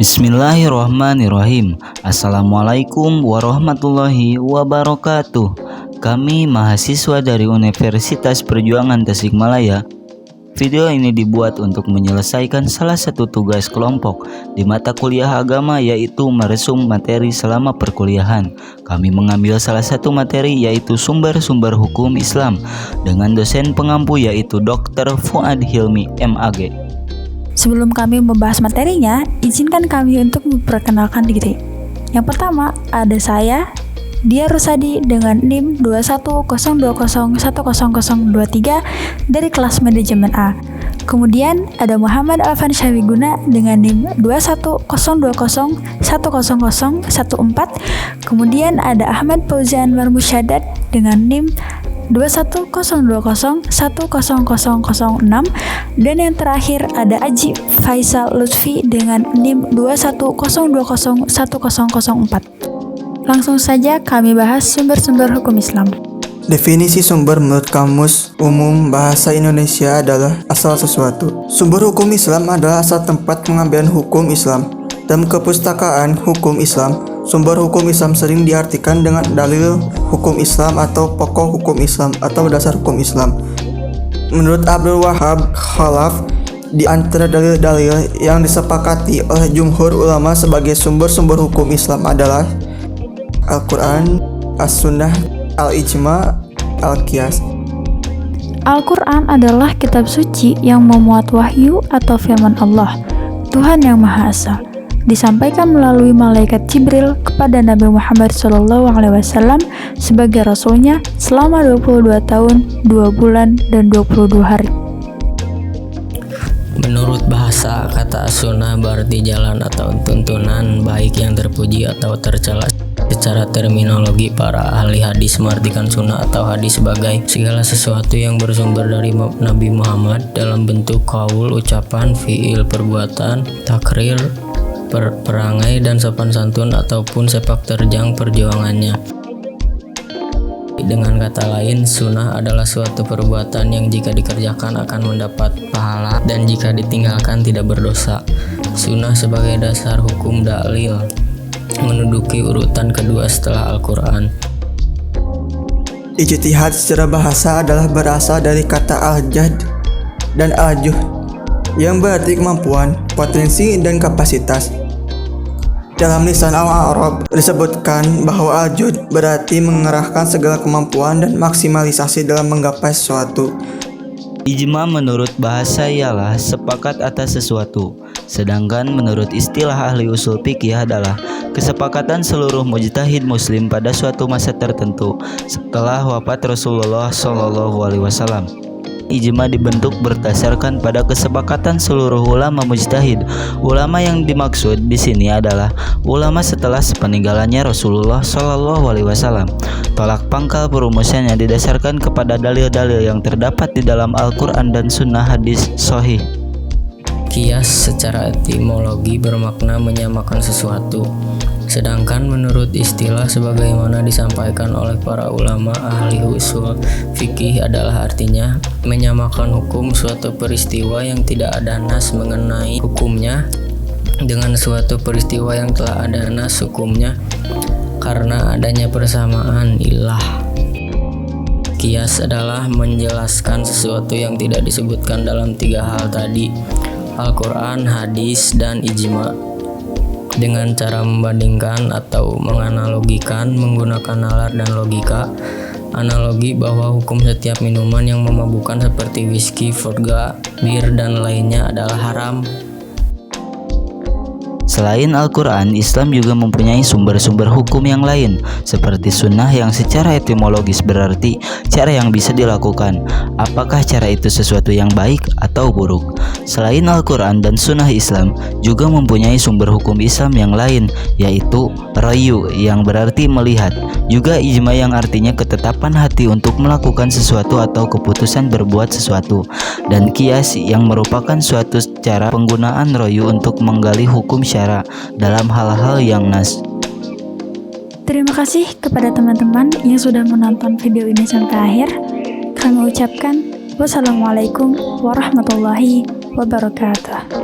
Bismillahirrahmanirrahim. Assalamualaikum warahmatullahi wabarakatuh. Kami mahasiswa dari Universitas Perjuangan Tasikmalaya. Video ini dibuat untuk menyelesaikan salah satu tugas kelompok di mata kuliah agama, yaitu meresum materi selama perkuliahan. Kami mengambil salah satu materi yaitu sumber-sumber hukum Islam dengan dosen pengampu yaitu Dr. Fuad Hilmi MAG. Sebelum kami membahas materinya, izinkan kami untuk memperkenalkan diri. Yang pertama, ada saya, Dia Rusadi dengan NIM 21020100023 dari kelas manajemen A. Kemudian ada Muhammad Alvan Syawiguna dengan NIM 21020100014. Kemudian ada Ahmad Fauzan Marmusyadat dengan NIM 21020100006. Dan yang terakhir ada Aji Faisal Lutfi dengan NIM 210201004. Langsung saja kami bahas sumber-sumber hukum Islam. Definisi sumber menurut Kamus Umum Bahasa Indonesia adalah asal sesuatu. Sumber hukum Islam adalah asal tempat pengambilan hukum Islam. Dalam kepustakaan hukum Islam, sumber hukum Islam sering diartikan dengan dalil hukum Islam atau pokok hukum Islam atau dasar hukum Islam. Menurut Abdul Wahab Khalaf, di antara dalil-dalil yang disepakati oleh jumhur ulama sebagai sumber-sumber hukum Islam adalah Al-Quran, As-Sunnah, Al-Ijma', Al-Qiyas. Al-Quran adalah kitab suci yang memuat wahyu atau firman Allah, Tuhan yang Maha Esa, disampaikan melalui malaikat Jibril kepada Nabi Muhammad SAW sebagai rasulnya selama 22 tahun, 2 bulan, dan 22 hari. Menurut bahasa, kata as-sunnah berarti jalan atau tuntunan baik yang terpuji atau tercela. Secara terminologi, para ahli hadis mengartikan sunnah atau hadis sebagai segala sesuatu yang bersumber dari Nabi Muhammad dalam bentuk qaul, ucapan, fiil, perbuatan, takrir, perangai, dan sopan santun ataupun sepak terjang perjuangannya. Dengan kata lain, sunnah adalah suatu perbuatan yang jika dikerjakan akan mendapat pahala dan jika ditinggalkan tidak berdosa. Sunnah sebagai dasar hukum dalil menduduki urutan kedua setelah Al-Quran. Ijtihad secara bahasa adalah berasal dari kata al-jahd dan al-juhd yang berarti kemampuan, potensi, dan kapasitas. Dalam lisan al-Arab disebutkan bahwa al-juhd berarti mengerahkan segala kemampuan dan maksimalisasi dalam menggapai sesuatu. Ijma menurut bahasa ialah sepakat atas sesuatu, sedangkan menurut istilah ahli usul fikih adalah kesepakatan seluruh mujtahid muslim pada suatu masa tertentu setelah wafat Rasulullah SAW. Ijma dibentuk berdasarkan pada kesepakatan seluruh ulama mujtahid. Ulama yang dimaksud di sini adalah ulama setelah sepeninggalannya Rasulullah SAW. Tolak pangkal perumusannya didasarkan kepada dalil-dalil yang terdapat di dalam Al-Quran dan Sunnah hadis sahih. Qiyas secara etimologi bermakna menyamakan sesuatu. Sedangkan menurut istilah sebagaimana disampaikan oleh para ulama ahli usul fikih adalah artinya menyamakan hukum suatu peristiwa yang tidak ada nas mengenai hukumnya dengan suatu peristiwa yang telah ada nas hukumnya karena adanya persamaan ilah. Qiyas adalah menjelaskan sesuatu yang tidak disebutkan dalam 3 hal tadi, Al-Quran, hadis, dan ijma', dengan cara membandingkan atau menganalogikan menggunakan nalar dan logika. Analogi bahwa hukum setiap minuman yang memabukkan seperti whisky, vodka, bir, dan lainnya adalah haram. Selain Al-Quran, Islam juga mempunyai sumber-sumber hukum yang lain seperti sunnah yang secara etimologis berarti cara yang bisa dilakukan. Apakah cara itu sesuatu yang baik atau buruk? Selain Al-Quran dan sunnah, Islam juga mempunyai sumber hukum Islam yang lain yaitu rayu yang berarti melihat, juga ijma yang artinya ketetapan hati untuk melakukan sesuatu atau keputusan berbuat sesuatu, dan qiyas yang merupakan suatu cara penggunaan rayu untuk menggali hukum syara dalam hal-hal yang nas. Terima kasih kepada teman-teman yang sudah menonton video ini sampai akhir. Kami ucapkan wassalamualaikum warahmatullahi wabarakatuh.